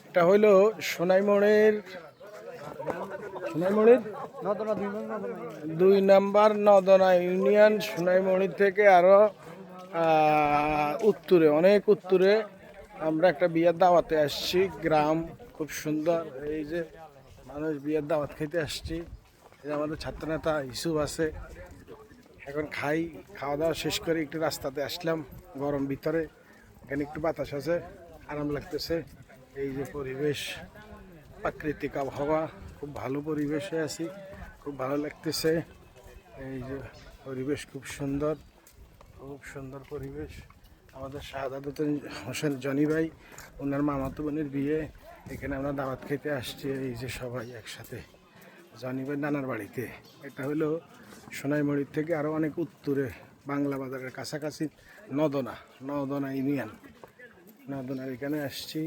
এটা হইলো সোনাইমুড়ির 2 নম্বর নদনা ইউনিয়ন। সোনাইমুড়ি থেকে আরো উত্তরে, অনেক উত্তরে আমরা একটা বিয়ের দাওয়াতে আসছি। গ্রাম খুব সুন্দর। এই যে মানুষ বিয়ের দাওয়াত খেতে আসছি। এই যে আমাদের ছাত্রনেতা ইসুফ আছে। এখন খাওয়া দাওয়া শেষ করে একটু রাস্তাতে আসলাম, গরম ভিতরে। এখানে একটু বাতাস আছে, আরাম লাগতেছে। এই যে পরিবেশ, প্রাকৃতিক আবহাওয়া, খুব ভালো পরিবেশে আছি, খুব ভালো লাগতেছে। এই যে পরিবেশ খুব সুন্দর, খুব সুন্দর পরিবেশ। আমাদের শাহাদাত হোসেন জনি ভাই, ওনার মামাতো বোনের বিয়ে। এখানে আমরা দাওয়াত খেতে আসছি। এই যে সবাই একসাথে জনি ভাই নানার বাড়িতে। এটা হলো সোনাইমুড়ির থেকে আরও অনেক উত্তরে, বাংলা বাজারের কাছাকাছি নদনা ইউনিয়ন। নদনার এখানে আসছি।